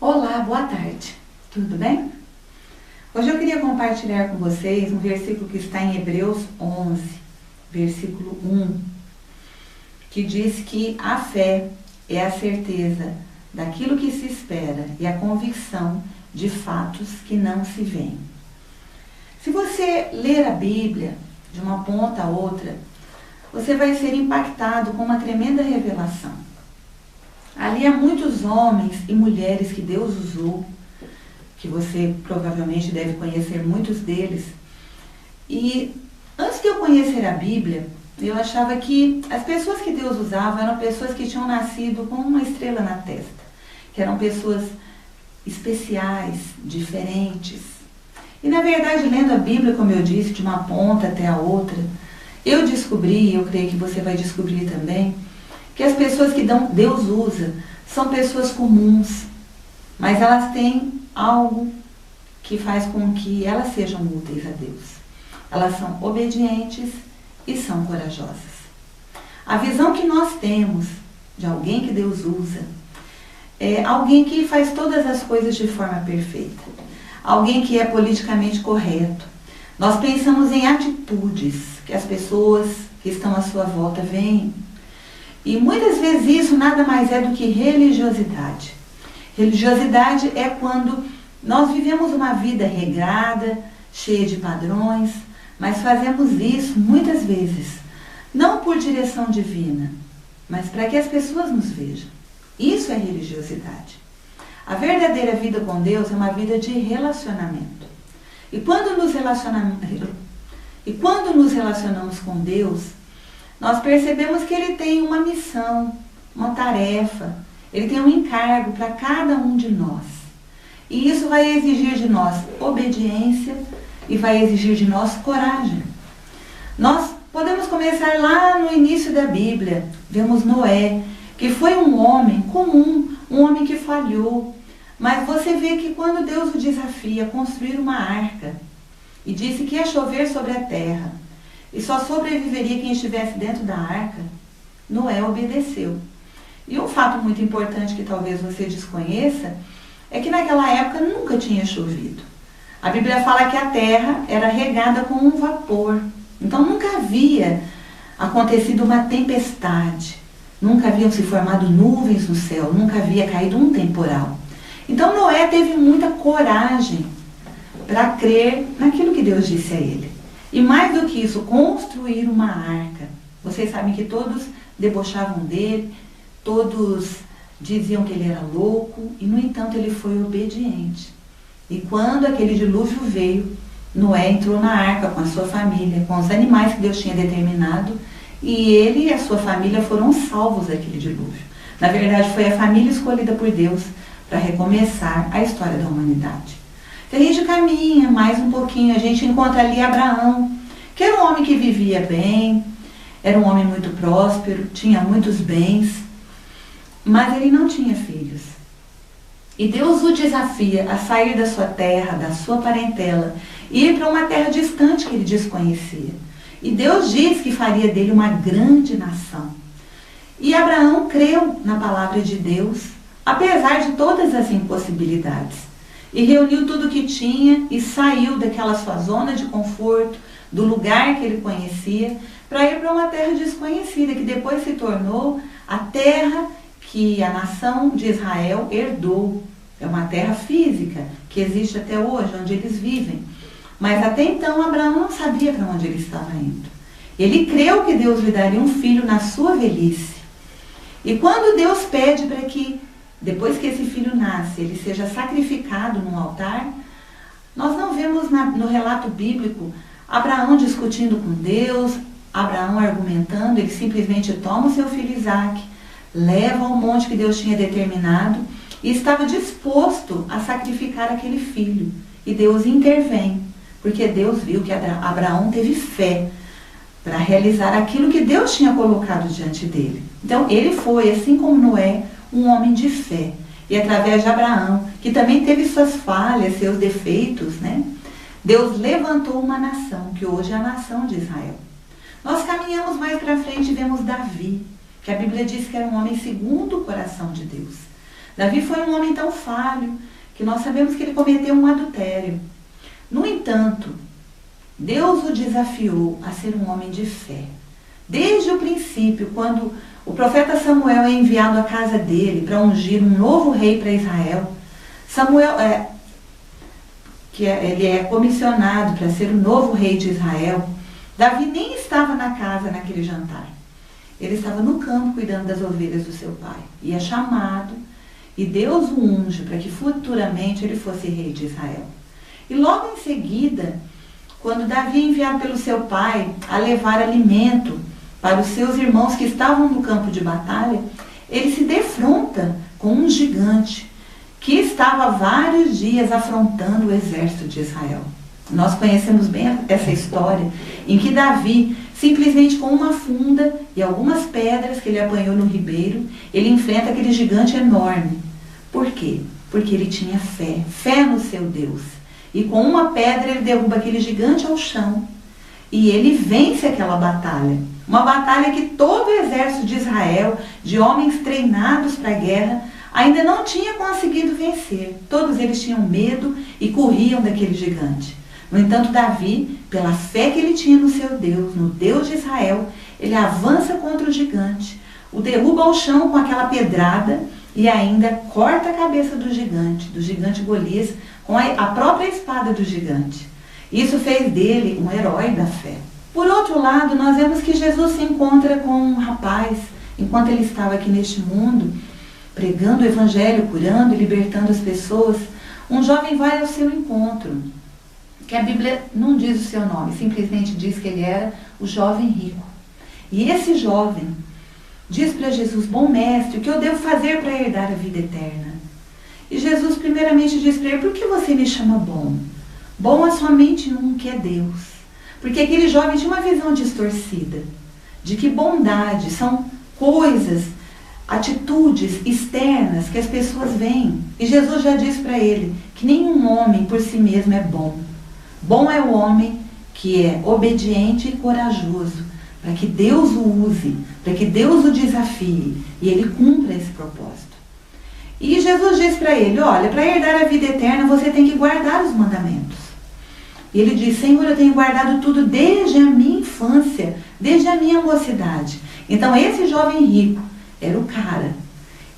Olá, boa tarde. Tudo bem? Hoje eu queria compartilhar com vocês um versículo que está em Hebreus 11, versículo 1, que diz que a fé é a certeza daquilo que se espera e a convicção de fatos que não se veem. Se você ler a Bíblia de uma ponta a outra, você vai ser impactado com uma tremenda revelação. Ali há muitos homens e mulheres que Deus usou, que você provavelmente deve conhecer muitos deles. E antes de eu conhecer a Bíblia, eu achava que as pessoas que Deus usava eram pessoas que tinham nascido com uma estrela na testa, que eram pessoas especiais, diferentes. E na verdade, lendo a Bíblia, como eu disse, de uma ponta até a outra, eu descobri, e eu creio que você vai descobrir também, que as pessoas que Deus usa são pessoas comuns, mas elas têm algo que faz com que elas sejam úteis a Deus. Elas são obedientes e são corajosas. A visão que nós temos de alguém que Deus usa é alguém que faz todas as coisas de forma perfeita, alguém que é politicamente correto. Nós pensamos em atitudes que as pessoas que estão à sua volta veem. E muitas vezes isso nada mais é do que religiosidade. Religiosidade é quando nós vivemos uma vida regrada, cheia de padrões, mas fazemos isso muitas vezes, não por direção divina, mas para que as pessoas nos vejam. Isso é religiosidade. A verdadeira vida com Deus é uma vida de relacionamento. E quando nos relacionamos com Deus, nós percebemos que Ele tem uma missão, uma tarefa, Ele tem um encargo para cada um de nós. E isso vai exigir de nós obediência e vai exigir de nós coragem. Nós podemos começar lá no início da Bíblia. Vemos Noé, que foi um homem comum, um homem que falhou. Mas você vê que quando Deus o desafia a construir uma arca e disse que ia chover sobre a terra, e só sobreviveria quem estivesse dentro da arca, Noé obedeceu. E um fato muito importante que talvez você desconheça, é que naquela época nunca tinha chovido. A Bíblia fala que a terra era regada com um vapor. Então nunca havia acontecido uma tempestade, nunca haviam se formado nuvens no céu, nunca havia caído um temporal. Então Noé teve muita coragem para crer naquilo que Deus disse a ele. E mais do que isso, construir uma arca. Vocês sabem que todos debochavam dele, todos diziam que ele era louco, e no entanto ele foi obediente. E quando aquele dilúvio veio, Noé entrou na arca com a sua família, com os animais que Deus tinha determinado, e ele e a sua família foram salvos daquele dilúvio. Na verdade, foi a família escolhida por Deus para recomeçar a história da humanidade. A gente caminha mais um pouquinho, a gente encontra ali Abraão, que era um homem que vivia bem, era um homem muito próspero, tinha muitos bens, mas ele não tinha filhos. E Deus o desafia a sair da sua terra, da sua parentela, e ir para uma terra distante que ele desconhecia. E Deus diz que faria dele uma grande nação. E Abraão creu na palavra de Deus, apesar de todas as impossibilidades. E reuniu tudo o que tinha e saiu daquela sua zona de conforto, do lugar que ele conhecia, para ir para uma terra desconhecida, que depois se tornou a terra que a nação de Israel herdou. É uma terra física, que existe até hoje, onde eles vivem. Mas até então Abraão não sabia para onde ele estava indo. Ele creu que Deus lhe daria um filho na sua velhice. E quando Deus pede para que, depois que esse filho nasce, ele seja sacrificado num altar, nós não vemos no relato bíblico Abraão discutindo com Deus, Abraão argumentando. Ele simplesmente toma o seu filho Isaque, leva ao monte que Deus tinha determinado e estava disposto a sacrificar aquele filho. E Deus intervém, porque Deus viu que Abraão teve fé para realizar aquilo que Deus tinha colocado diante dele. Então ele foi, assim como Noé, um homem de fé. E através de Abraão, que também teve suas falhas, seus defeitos, né? Deus levantou uma nação, que hoje é a nação de Israel. Nós caminhamos mais para frente e vemos Davi, que a Bíblia diz que era um homem segundo o coração de Deus. Davi foi um homem tão falho que nós sabemos que ele cometeu um adultério. No entanto, Deus o desafiou a ser um homem de fé. Desde o princípio, quando o profeta Samuel é enviado à casa dele para ungir um novo rei para Israel, ele é comissionado para ser o novo rei de Israel. Davi nem estava na casa naquele jantar. Ele estava no campo cuidando das ovelhas do seu pai. E é chamado, e Deus o unge para que futuramente ele fosse rei de Israel. E logo em seguida, quando Davi é enviado pelo seu pai a levar alimento para os seus irmãos que estavam no campo de batalha, ele se defronta com um gigante que estava há vários dias afrontando o exército de Israel. Nós conhecemos bem essa história, em que Davi, simplesmente com uma funda e algumas pedras que ele apanhou no ribeiro, ele enfrenta aquele gigante enorme. Por quê? Porque ele tinha fé no seu Deus. E com uma pedra ele derruba aquele gigante ao chão e ele vence aquela batalha. Uma batalha que todo o exército de Israel, de homens treinados para a guerra, ainda não tinha conseguido vencer. Todos eles tinham medo e corriam daquele gigante. No entanto, Davi, pela fé que ele tinha no seu Deus, no Deus de Israel, ele avança contra o gigante, o derruba ao chão com aquela pedrada e ainda corta a cabeça do gigante Golias, com a própria espada do gigante. Isso fez dele um herói da fé. Por outro lado, nós vemos que Jesus se encontra com um rapaz, enquanto ele estava aqui neste mundo, pregando o evangelho, curando e libertando as pessoas. Um jovem vai ao seu encontro, que a Bíblia não diz o seu nome, simplesmente diz que ele era o jovem rico. E esse jovem diz para Jesus: bom mestre, o que eu devo fazer para herdar a vida eterna? E Jesus primeiramente diz para ele: por que você me chama bom? Bom é somente um, que é Deus. Porque aquele jovem tinha uma visão distorcida, de que bondade são coisas, atitudes externas que as pessoas veem. E Jesus já diz para ele que nenhum homem por si mesmo é bom. Bom é o homem que é obediente e corajoso, para que Deus o use, para que Deus o desafie e ele cumpra esse propósito. E Jesus diz para ele: olha, para herdar a vida eterna você tem que guardar os mandamentos. E ele diz: Senhor, eu tenho guardado tudo desde a minha infância, desde a minha mocidade. Então esse jovem rico era o cara.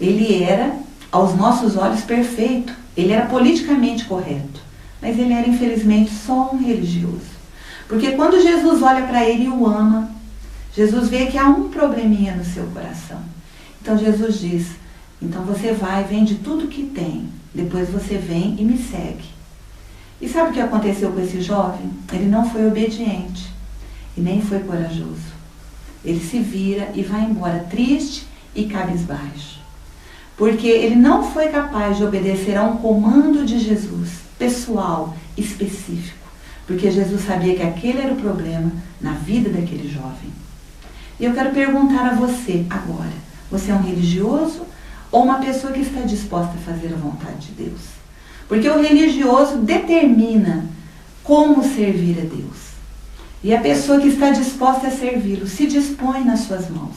Ele era, aos nossos olhos, perfeito. Ele era politicamente correto. Mas ele era, infelizmente, só um religioso. Porque quando Jesus olha para ele e o ama, Jesus vê que há um probleminha no seu coração. Então Jesus diz: então você vai, vende tudo que tem, depois você vem e me segue. E sabe o que aconteceu com esse jovem? Ele não foi obediente e nem foi corajoso. Ele se vira e vai embora triste e cabisbaixo. Porque ele não foi capaz de obedecer a um comando de Jesus, pessoal, específico. Porque Jesus sabia que aquele era o problema na vida daquele jovem. E eu quero perguntar a você agora: você é um religioso ou uma pessoa que está disposta a fazer a vontade de Deus? Porque o religioso determina como servir a Deus. E a pessoa que está disposta a servi-lo se dispõe nas suas mãos.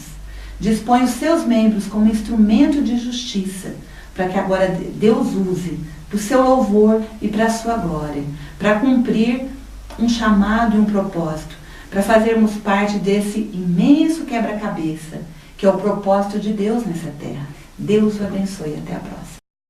Dispõe os seus membros como instrumento de justiça, para que agora Deus use para o seu louvor e para a sua glória, para cumprir um chamado e um propósito, para fazermos parte desse imenso quebra-cabeça, que é o propósito de Deus nessa terra. Deus o abençoe. Até a próxima.